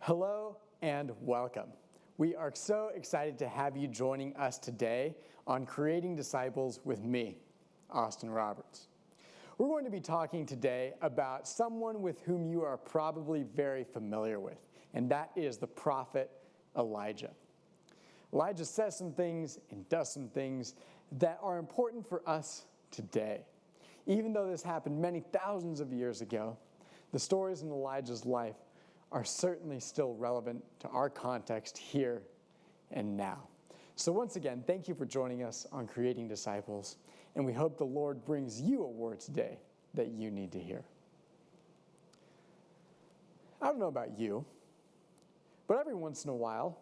Hello and welcome. We are so excited to have you joining us today on Creating Disciples with me, Austin Roberts. We're going to be talking today about someone with whom you are probably very familiar with, and that is the prophet Elijah. Elijah says some things and does some things that are important for us today. Even though this happened many thousands of years ago, the stories in Elijah's life are certainly still relevant to our context here and now. So once again, thank you for joining us on Creating Disciples, and we hope the Lord brings you a word today that you need to hear. I don't know about you, but every once in a while,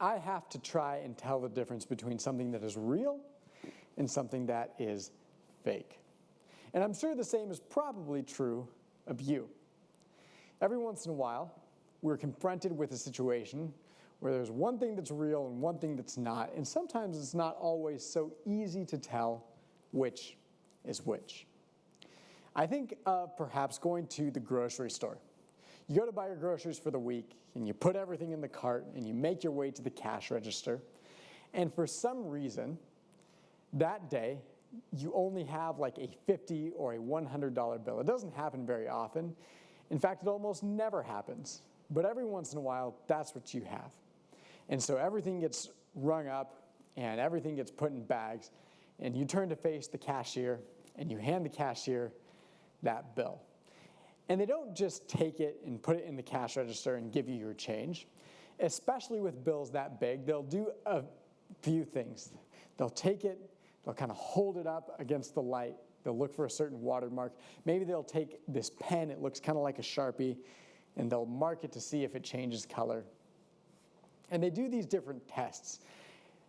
I have to try and tell the difference between something that is real and something that is fake. And I'm sure the same is probably true of you. Every once in a while, we're confronted with a situation where there's one thing that's real and one thing that's not, and sometimes it's not always so easy to tell which is which. I think of perhaps going to the grocery store. You go to buy your groceries for the week, and you put everything in the cart, and you make your way to the cash register, and for some reason, that day, you only have like a $50 or a $100 bill. It doesn't happen very often. In fact, it almost never happens. But every once in a while, that's what you have. And so everything gets rung up and everything gets put in bags. And you turn to face the cashier and you hand the cashier that bill. And they don't just take it and put it in the cash register and give you your change. Especially with bills that big, they'll do a few things. They'll take it, they'll kind of hold it up against the light. They'll look for a certain watermark. Maybe they'll take this pen, it looks kind of like a Sharpie, and they'll mark it to see if it changes color. And they do these different tests.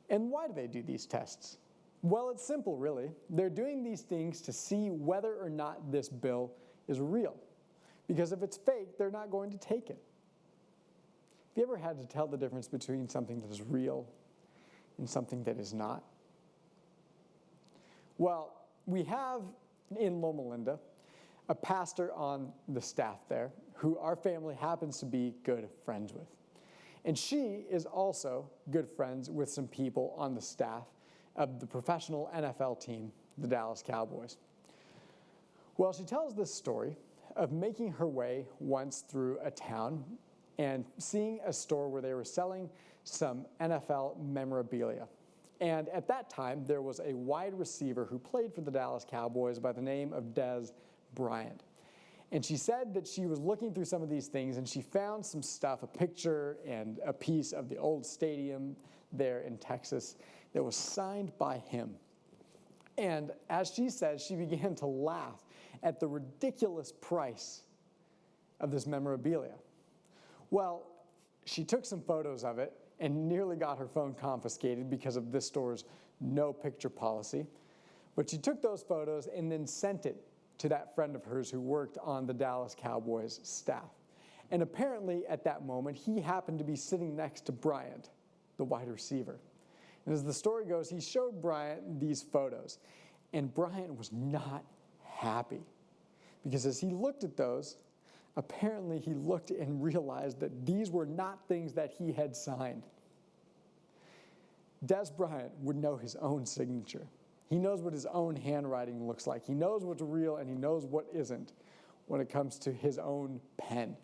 And why do they do these tests? Well, it's simple, really. They're doing these things to see whether or not this bill is real. Because if it's fake, they're not going to take it. Have you ever had to tell the difference between something that is real and something that is not? Well, we have in Loma Linda a pastor on the staff there who our family happens to be good friends with. And she is also good friends with some people on the staff of the professional NFL team, the Dallas Cowboys. Well, she tells this story of making her way once through a town and seeing a store where they were selling some NFL memorabilia. And at that time, there was a wide receiver who played for the Dallas Cowboys by the name of Dez Bryant. And she said that she was looking through some of these things and she found some stuff, a picture and a piece of the old stadium there in Texas that was signed by him. And as she said, she began to laugh at the ridiculous price of this memorabilia. Well, she took some photos of it and nearly got her phone confiscated because of this store's no picture policy. But she took those photos and then sent it to that friend of hers who worked on the Dallas Cowboys staff. And apparently at that moment, he happened to be sitting next to Bryant, the wide receiver. And as the story goes, he showed Bryant these photos. And Bryant was not happy. Because as he looked at those, apparently he looked and realized that these were not things that he had signed. Dez Bryant would know his own signature. He knows what his own handwriting looks like. He knows what's real and he knows what isn't when it comes to his own pen.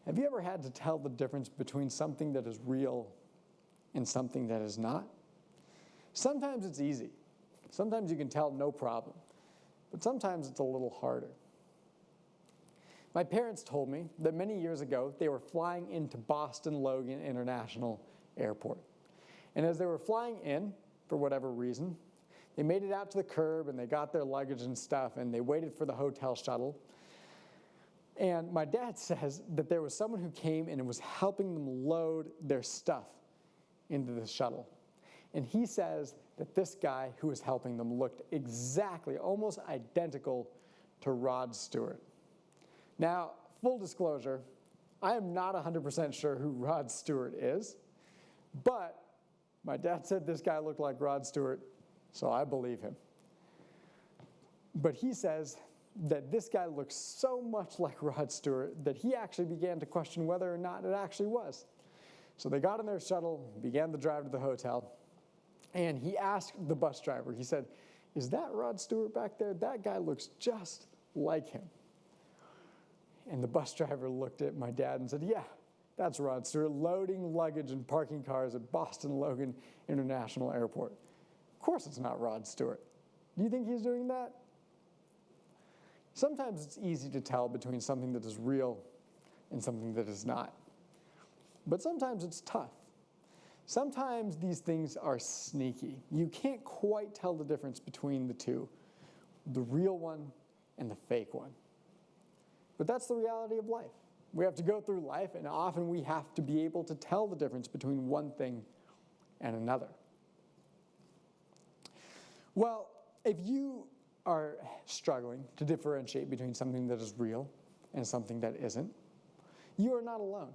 Have you ever had to tell the difference between something that is real and something that is not? Sometimes it's easy. Sometimes you can tell no problem. But sometimes it's a little harder. My parents told me that many years ago, they were flying into Boston Logan International Airport. And as they were flying in, for whatever reason, they made it out to the curb and they got their luggage and stuff and they waited for the hotel shuttle. And my dad says that there was someone who came and was helping them load their stuff into the shuttle. And he says that this guy who was helping them looked exactly, almost identical to Rod Stewart. Now, full disclosure, I am not 100% sure who Rod Stewart is, but my dad said this guy looked like Rod Stewart, so I believe him. But he says that this guy looked so much like Rod Stewart that he actually began to question whether or not it actually was. So they got in their shuttle, began the drive to the hotel, and he asked the bus driver, he said, "Is that Rod Stewart back there? That guy looks just like him." And the bus driver looked at my dad and said, "Yeah, that's Rod Stewart, loading luggage and parking cars at Boston Logan International Airport. Of course it's not Rod Stewart. Do you think he's doing that?" Sometimes it's easy to tell between something that is real and something that is not. But sometimes it's tough. Sometimes these things are sneaky. You can't quite tell the difference between the two, the real one and the fake one. But that's the reality of life. We have to go through life, and often we have to be able to tell the difference between one thing and another. Well, if you are struggling to differentiate between something that is real and something that isn't, you are not alone.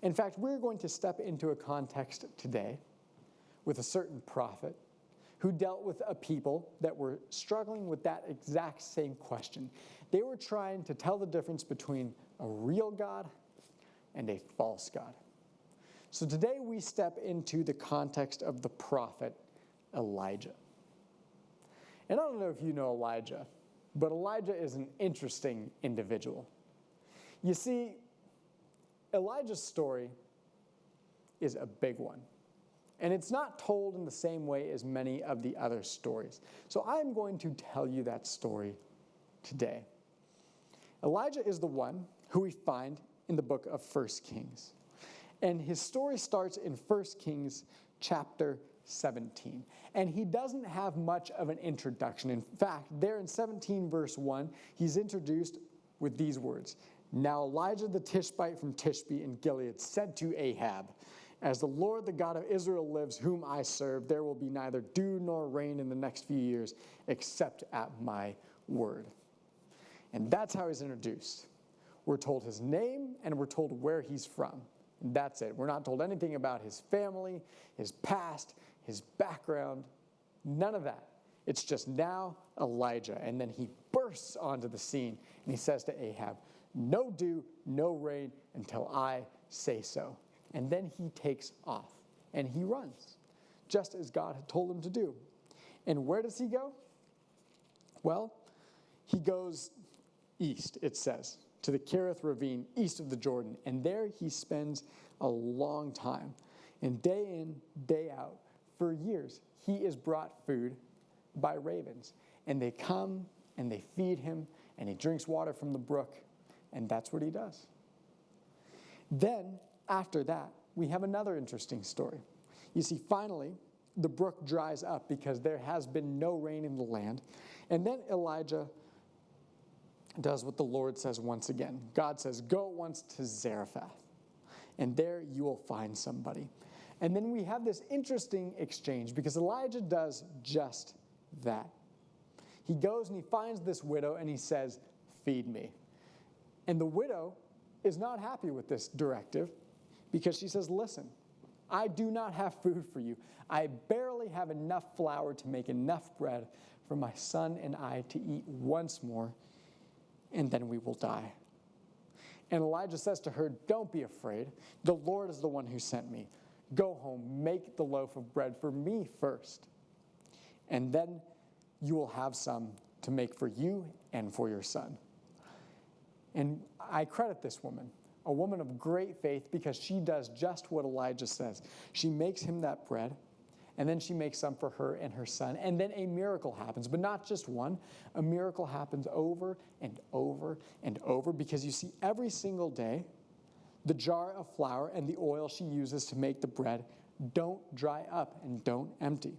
In fact, we're going to step into a context today with a certain prophet who dealt with a people that were struggling with that exact same question. They were trying to tell the difference between a real God and a false God. So today we step into the context of the prophet Elijah. And I don't know if you know Elijah, but Elijah is an interesting individual. You see, Elijah's story is a big one. And it's not told in the same way as many of the other stories. So I'm going to tell you that story today. Elijah is the one who we find in the book of 1 Kings. And his story starts in 1 Kings chapter 17. And he doesn't have much of an introduction. In fact, there in 17 verse 1, he's introduced with these words. "Now Elijah the Tishbite from Tishbe in Gilead said to Ahab, 'As the Lord the God of Israel lives, whom I serve, there will be neither dew nor rain in the next few years, except at my word.'" And that's how he's introduced. We're told his name and we're told where he's from. And that's it. We're not told anything about his family, his past, his background, none of that. It's just now Elijah. And then he bursts onto the scene and he says to Ahab, "No dew, no rain until I say so." And then he takes off and he runs, just as God had told him to do. And where does he go? Well, he goes east, it says, to the Kerith ravine east of the Jordan. And there he spends a long time. And day in, day out, for years, he is brought food by ravens. And they come and they feed him and he drinks water from the brook. And that's what he does. Then, after that, we have another interesting story. You see, finally, the brook dries up because there has been no rain in the land. And then Elijah does what the Lord says once again. God says, "Go at once to Zarephath, and there you will find somebody." And then we have this interesting exchange because Elijah does just that. He goes and he finds this widow and he says, "Feed me." And the widow is not happy with this directive because she says, "Listen, I do not have food for you. I barely have enough flour to make enough bread for my son and I to eat once more, and then we will die." And Elijah says to her, "Don't be afraid. The Lord is the one who sent me. Go home, make the loaf of bread for me first, and then you will have some to make for you and for your son." And I credit this woman, a woman of great faith, because she does just what Elijah says. She makes him that bread, and then she makes some for her and her son, and then a miracle happens, but not just one. A miracle happens over and over and over, because you see, every single day, the jar of flour and the oil she uses to make the bread don't dry up and don't empty.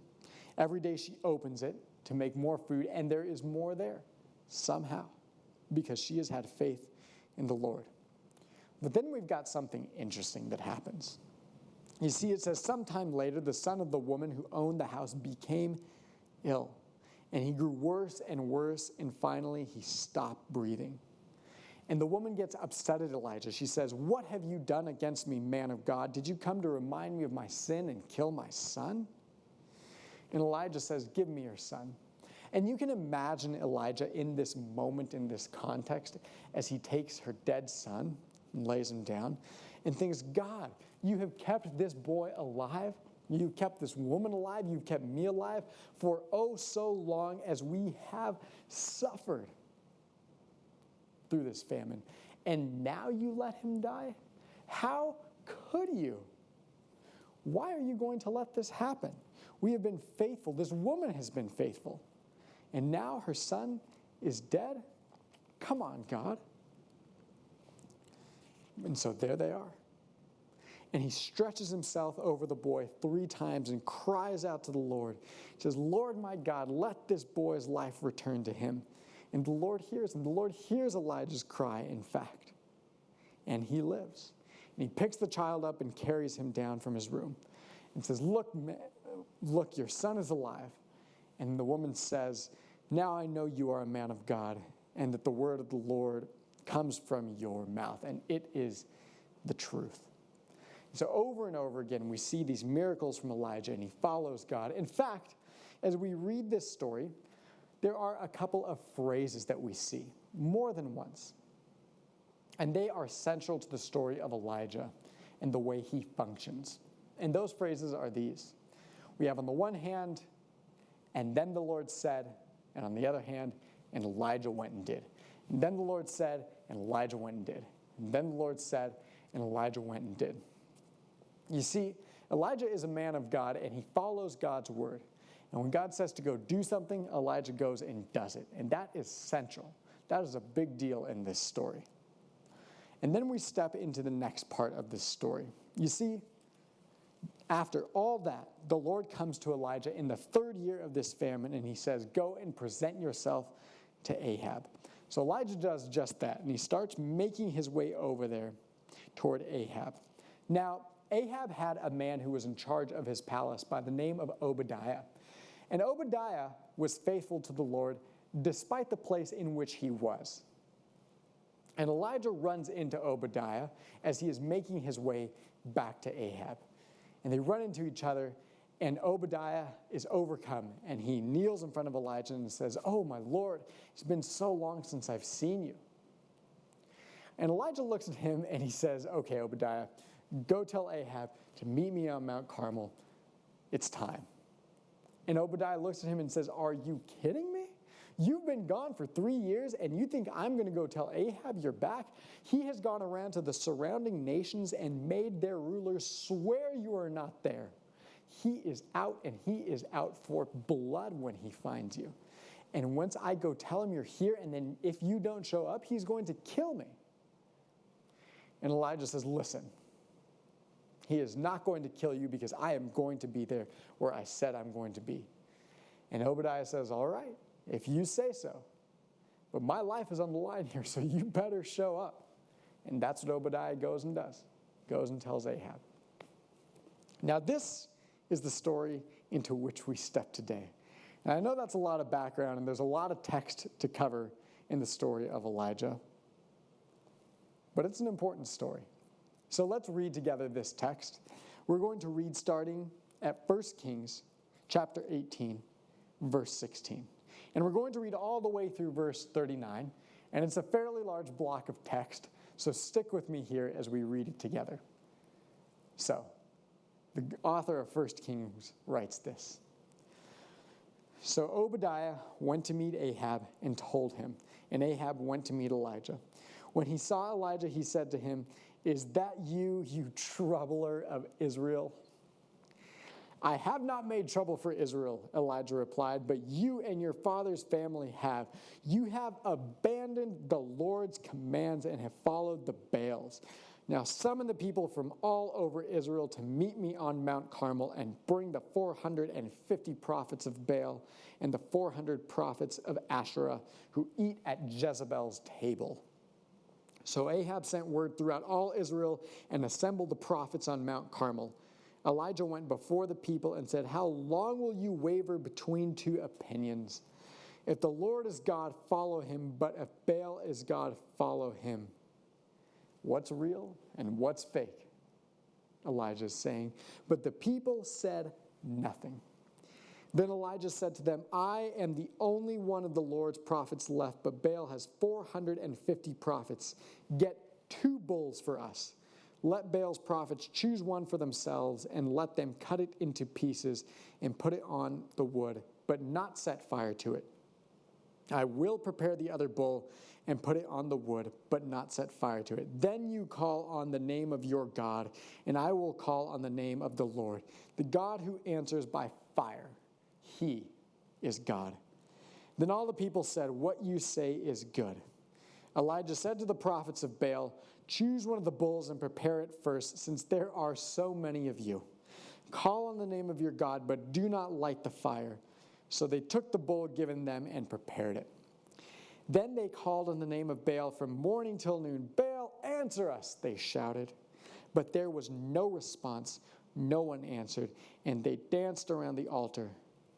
Every day she opens it to make more food, and there is more there, somehow, because she has had faith in the Lord. But then we've got something interesting that happens. You see, it says, sometime later, the son of the woman who owned the house became ill, and he grew worse and worse, and finally he stopped breathing. And the woman gets upset at Elijah. She says, "What have you done against me, man of God? Did you come to remind me of my sin and kill my son?" And Elijah says, "Give me your son." And you can imagine Elijah in this moment, in this context, as he takes her dead son and lays him down and thinks, God, you have kept this boy alive. You've kept this woman alive. You've kept me alive for oh so long as we have suffered through this famine. And now you let him die? How could you? Why are you going to let this happen? We have been faithful. This woman has been faithful. And now her son is dead? Come on, God. And so there they are. And he stretches himself over the boy 3 times and cries out to the Lord. He says, Lord my God, let this boy's life return to him. And the Lord hears him. The Lord hears Elijah's cry, in fact. And he lives. And he picks the child up and carries him down from his room and says, look, your son is alive. And the woman says, now I know you are a man of God and that the word of the Lord comes from your mouth. And it is the truth. So over and over again, we see these miracles from Elijah, and he follows God. In fact, as we read this story, there are a couple of phrases that we see more than once. And they are central to the story of Elijah and the way he functions. And those phrases are these. We have on the one hand, and then the Lord said, and on the other hand, and Elijah went and did. And then the Lord said, and Elijah went and did. And then the Lord said, and Elijah went and did. You see, Elijah is a man of God, and he follows God's word. And when God says to go do something, Elijah goes and does it. And that is central. That is a big deal in this story. And then we step into the next part of this story. You see, after all that, the Lord comes to Elijah in the 3rd year of this famine, and he says, go and present yourself to Ahab. So Elijah does just that, and he starts making his way over there toward Ahab. Now, Ahab had a man who was in charge of his palace by the name of Obadiah. And Obadiah was faithful to the Lord despite the place in which he was. And Elijah runs into Obadiah as he is making his way back to Ahab. And they run into each other, and Obadiah is overcome, and he kneels in front of Elijah and says, oh, my Lord, it's been so long since I've seen you. And Elijah looks at him, and he says, okay, Obadiah, go tell Ahab to meet me on Mount Carmel. It's time. And Obadiah looks at him and says, are you kidding me? You've been gone for 3 years, and you think I'm going to go tell Ahab you're back? He has gone around to the surrounding nations and made their rulers swear you are not there. He is out, and he is out for blood when he finds you. And once I go tell him you're here, and then if you don't show up, he's going to kill me. And Elijah says, listen, he is not going to kill you because I am going to be there where I said I'm going to be. And Obadiah says, all right, if you say so. But my life is on the line here, so you better show up. And that's what Obadiah goes and does. Goes and tells Ahab. Now this is the story into which we step today. And I know that's a lot of background, and there's a lot of text to cover in the story of Elijah. But it's an important story. So let's read together this text. We're going to read starting at 1 Kings chapter 18, verse 16. And we're going to read all the way through verse 39. And it's a fairly large block of text, so stick with me here as we read it together. So, the author of 1 Kings writes this. So Obadiah went to meet Ahab and told him, and Ahab went to meet Elijah. When he saw Elijah, he said to him, is that you, you troubler of Israel? I have not made trouble for Israel, Elijah replied, but you and your father's family have. You have abandoned the Lord's commands and have followed the Baals. Now summon the people from all over Israel to meet me on Mount Carmel and bring the 450 prophets of Baal and the 400 prophets of Asherah who eat at Jezebel's table. So Ahab sent word throughout all Israel and assembled the prophets on Mount Carmel. Elijah went before the people and said, how long will you waver between 2 opinions? If the Lord is God, follow him, but if Baal is God, follow him. What's real and what's fake? Elijah is saying. But the people said nothing. Then Elijah said to them, I am the only one of the Lord's prophets left, but Baal has 450 prophets. Get 2 bulls for us. Let Baal's prophets choose one for themselves, and let them cut it into pieces and put it on the wood, but not set fire to it. I will prepare the other bull and put it on the wood, but not set fire to it. Then you call on the name of your God, and I will call on the name of the Lord, the God who answers by fire. He is God. Then all the people said, what you say is good. Elijah said to the prophets of Baal, choose one of the bulls and prepare it first, since there are so many of you. Call on the name of your God, but do not light the fire. So they took the bull given them and prepared it. Then they called on the name of Baal from morning till noon. Baal, answer us, they shouted. But there was no response. No one answered, and they danced around the altar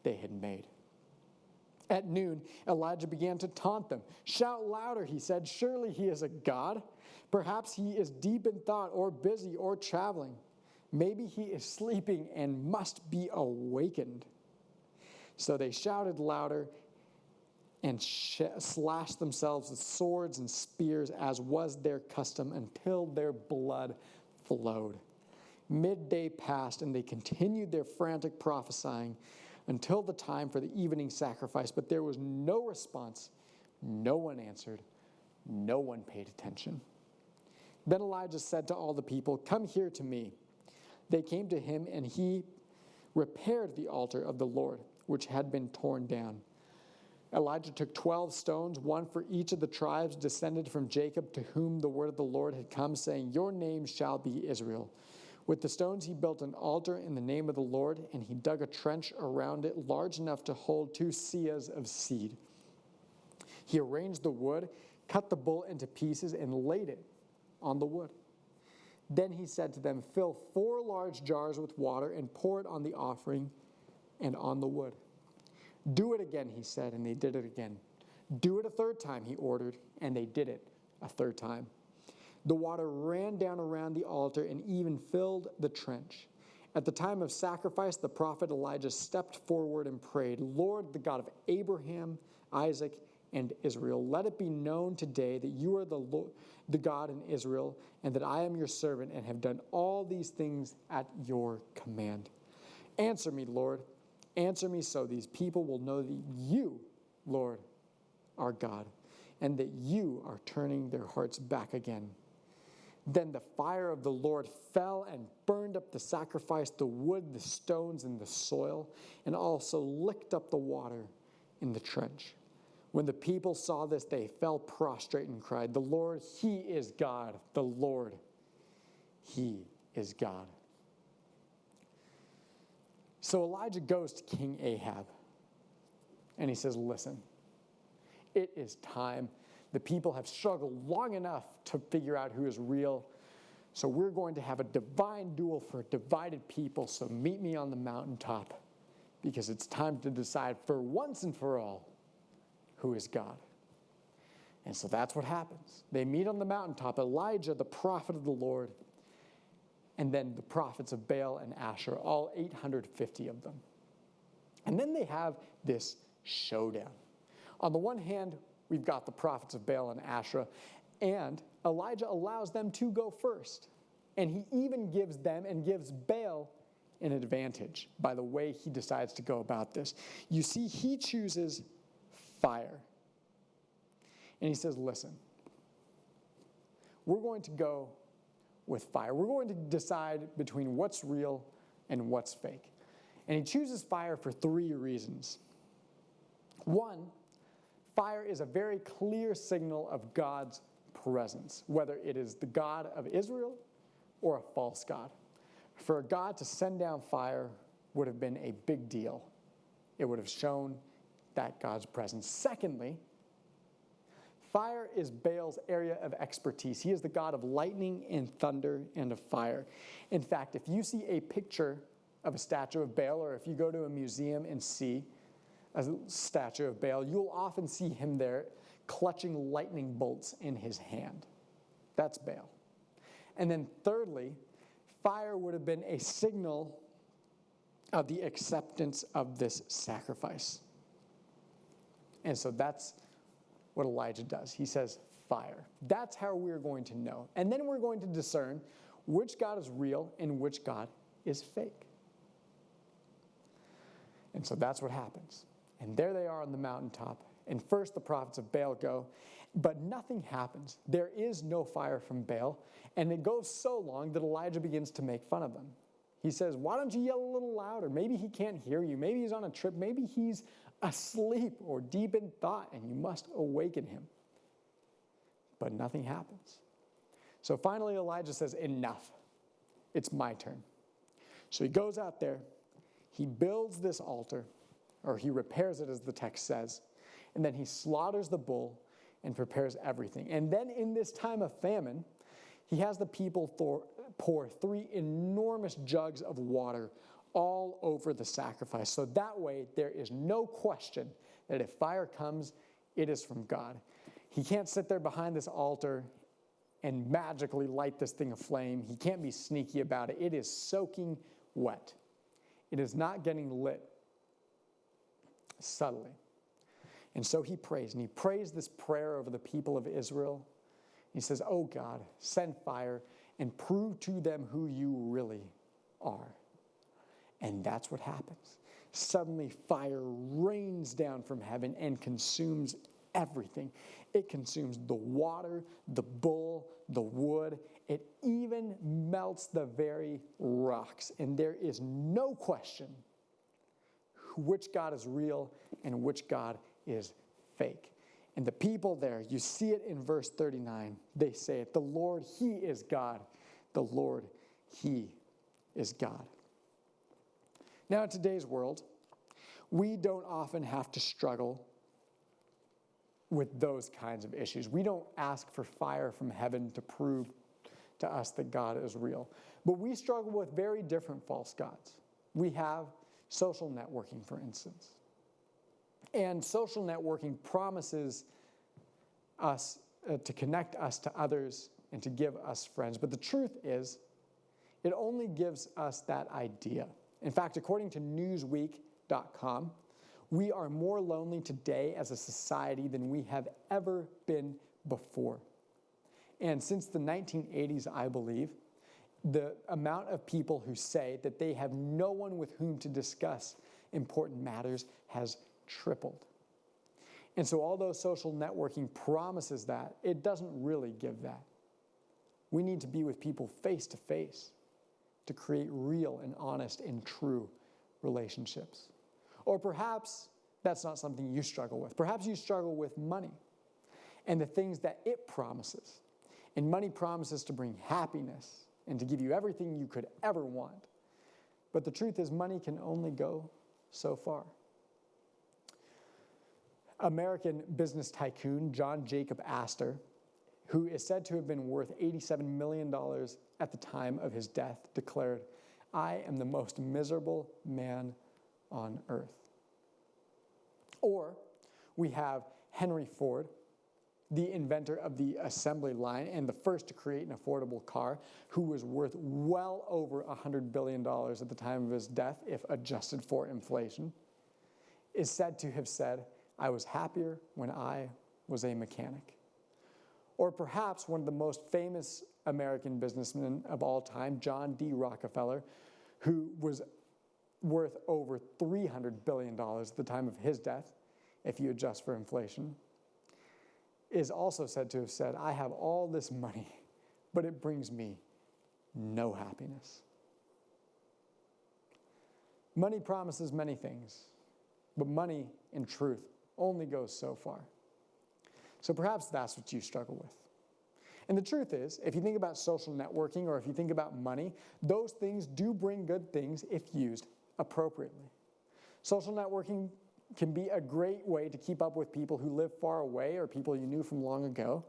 they had made. At noon, Elijah began to taunt them. Shout louder, he said. Surely he is a god. Perhaps he is deep in thought or busy or traveling. Maybe he is sleeping and must be awakened. So they shouted louder and slashed themselves with swords and spears, as was their custom, until their blood flowed. Midday passed, and they continued their frantic prophesying until the time for the evening sacrifice. But there was no response. No one answered. No one paid attention. Then Elijah said to all the people, come here to me. They came to him, and he repaired the altar of the Lord, which had been torn down. Elijah took 12 stones, one for each of the tribes descended from Jacob, to whom the word of the Lord had come, saying, your name shall be Israel. With the stones he built an altar in the name of the Lord, and he dug a trench around it large enough to hold 2 seahs of seed. He arranged the wood, cut the bull into pieces, and laid it on the wood. Then he said to them, fill 4 large jars with water and pour it on the offering and on the wood. Do it again, he said, and they did it again. Do it a 3rd time, he ordered, and they did it a 3rd time. The water ran down around the altar and even filled the trench. At the time of sacrifice, the prophet Elijah stepped forward and prayed, Lord, the God of Abraham, Isaac, and Israel, let it be known today that you are the God in Israel, and that I am your servant and have done all these things at your command. Answer me, Lord. Answer me so these people will know that you, Lord, are God, and that you are turning their hearts back again. Then the fire of the Lord fell and burned up the sacrifice, the wood, the stones, and the soil, and also licked up the water in the trench. When the people saw this, they fell prostrate and cried, the Lord, he is God. The Lord, he is God. So Elijah goes to King Ahab, and he says, listen, it is time. The people have struggled long enough to figure out who is real, so we're going to have a divine duel for a divided people, so meet me on the mountaintop, because it's time to decide for once and for all who is God. And so that's what happens. They meet on the mountaintop, Elijah, the prophet of the Lord, and then the prophets of Baal and Asherah, all 850 of them. And then they have this showdown. On the one hand, we've got the prophets of Baal and Asherah, and Elijah allows them to go first. And he even gives them and gives Baal an advantage by the way he decides to go about this. You see, he chooses fire. And he says, listen, we're going to go with fire. We're going to decide between what's real and what's fake. And he chooses fire for 3 reasons. 1, fire is a very clear signal of God's presence, whether it is the God of Israel or a false god. For a God to send down fire would have been a big deal. It would have shown that God's presence. Secondly, fire is Baal's area of expertise. He is the god of lightning and thunder and of fire. In fact, if you see a picture of a statue of Baal, or if you go to a museum and see a statue of Baal, you'll often see him there clutching lightning bolts in his hand. That's Baal. And then thirdly, fire would have been a signal of the acceptance of this sacrifice. And so that's what Elijah does. He says, fire. That's how we're going to know. And then we're going to discern which God is real and which God is fake. And so that's what happens. And there they are on the mountaintop. And first the prophets of Baal go, but nothing happens. There is no fire from Baal. And it goes so long that Elijah begins to make fun of them. He says, why don't you yell a little louder? Maybe he can't hear you. Maybe he's on a trip. Maybe he's asleep or deep in thought, and you must awaken him. But nothing happens. So finally Elijah says, enough. It's my turn. So he goes out there. He builds this altar, or he repairs it as the text says, and then he slaughters the bull and prepares everything. And then in this time of famine, he has the people pour 3 enormous jugs of water all over the sacrifice. So that way there is no question that if fire comes, it is from God. He can't sit there behind this altar and magically light this thing aflame. He can't be sneaky about it. It is soaking wet. It is not getting lit subtly. And so he prays, and he prays this prayer over the people of Israel. He says, oh God, send fire and prove to them who you really are. And that's what happens. Suddenly fire rains down from heaven and consumes everything. It consumes the water, the bull, the wood. It even melts the very rocks. And there is no question which God is real and which God is fake. And the people there, you see it in verse 39. They say it, the Lord, He is God. The Lord, He is God. Now, in today's world, we don't often have to struggle with those kinds of issues. We don't ask for fire from heaven to prove to us that God is real. But we struggle with very different false gods. We have social networking, for instance. And social networking promises us to connect us to others and to give us friends. But the truth is, it only gives us that idea. In fact, according to Newsweek.com, we are more lonely today as a society than we have ever been before. And since the 1980s, I believe, the amount of people who say that they have no one with whom to discuss important matters has tripled. And so although social networking promises that, it doesn't really give that. We need to be with people face to face to create real and honest and true relationships. Or perhaps that's not something you struggle with. Perhaps you struggle with money and the things that it promises. And money promises to bring happiness and to give you everything you could ever want. But the truth is, money can only go so far. American business tycoon John Jacob Astor, who is said to have been worth $87 million at the time of his death, declared, "I am the most miserable man on earth." Or we have Henry Ford, the inventor of the assembly line and the first to create an affordable car, who was worth well over $100 billion at the time of his death, if adjusted for inflation, is said to have said, "I was happier when I was a mechanic." Or perhaps one of the most famous American businessmen of all time, John D. Rockefeller, who was worth over $300 billion at the time of his death, if you adjust for inflation, is also said to have said, "I have all this money, but it brings me no happiness." Money promises many things, but money, in truth, only goes so far. So perhaps that's what you struggle with. And the truth is, if you think about social networking or if you think about money, those things do bring good things if used appropriately. Social networking can be a great way to keep up with people who live far away or people you knew from long ago.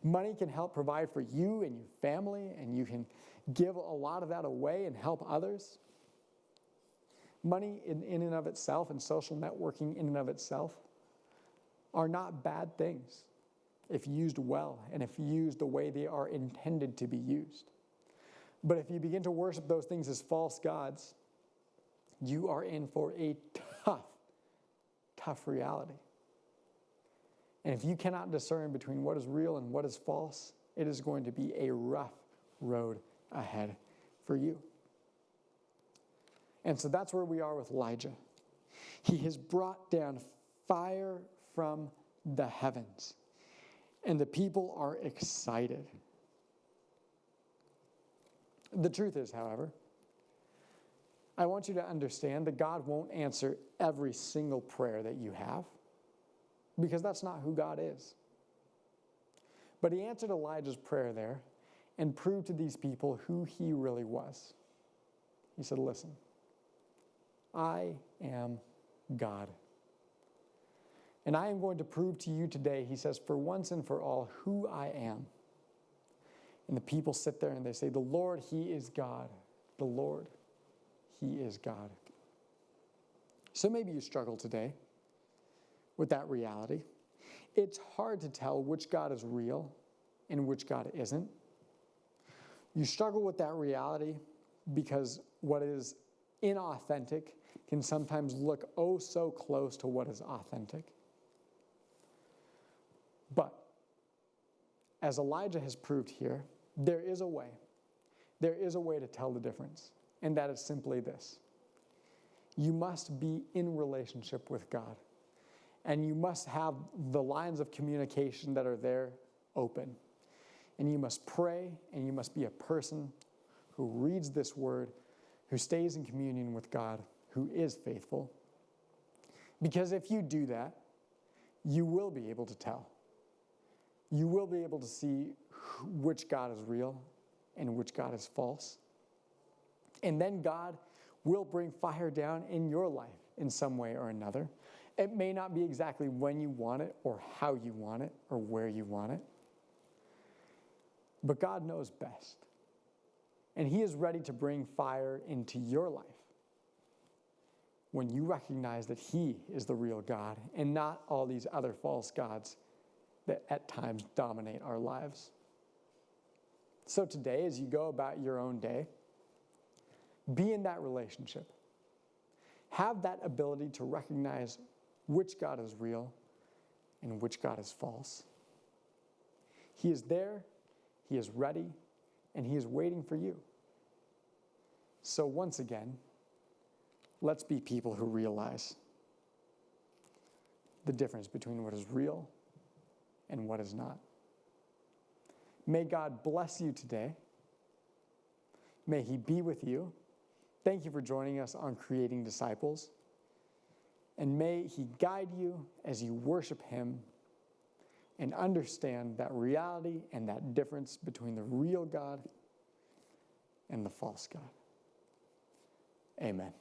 Money can help provide for you and your family, and you can give a lot of that away and help others. Money in and of itself and social networking in and of itself are not bad things if used well and if used the way they are intended to be used. But if you begin to worship those things as false gods, you are in for a tough reality. And if you cannot discern between what is real and what is false, it is going to be a rough road ahead for you. And so that's where we are with Elijah. He has brought down fire from the heavens, and the people are excited. The truth is, however, I want you to understand that God won't answer every single prayer that you have, because that's not who God is. But he answered Elijah's prayer there and proved to these people who he really was. He said, listen, I am God. And I am going to prove to you today, he says, for once and for all, who I am. And the people sit there and they say, the Lord, he is God. The Lord, he is God. So maybe you struggle today with that reality. It's hard to tell which God is real and which God isn't. You struggle with that reality because what is inauthentic can sometimes look oh so close to what is authentic. But as Elijah has proved here, there is a way. There is a way to tell the difference, and that is simply this. You must be in relationship with God, and you must have the lines of communication that are there open. And you must pray, and you must be a person who reads this word, who stays in communion with God, who is faithful. Because if you do that, you will be able to tell. You will be able to see which God is real and which God is false. And then God will bring fire down in your life in some way or another. It may not be exactly when you want it or how you want it or where you want it. But God knows best. And he is ready to bring fire into your life when you recognize that he is the real God and not all these other false gods that at times dominate our lives. So today, as you go about your own day, be in that relationship. Have that ability to recognize which God is real and which God is false. He is there, he is ready, and he is waiting for you. So once again, let's be people who realize the difference between what is real and what is not. May God bless you today. May he be with you. Thank you for joining us on Creating Disciples. And may he guide you as you worship him and understand that reality and that difference between the real God and the false God. Amen.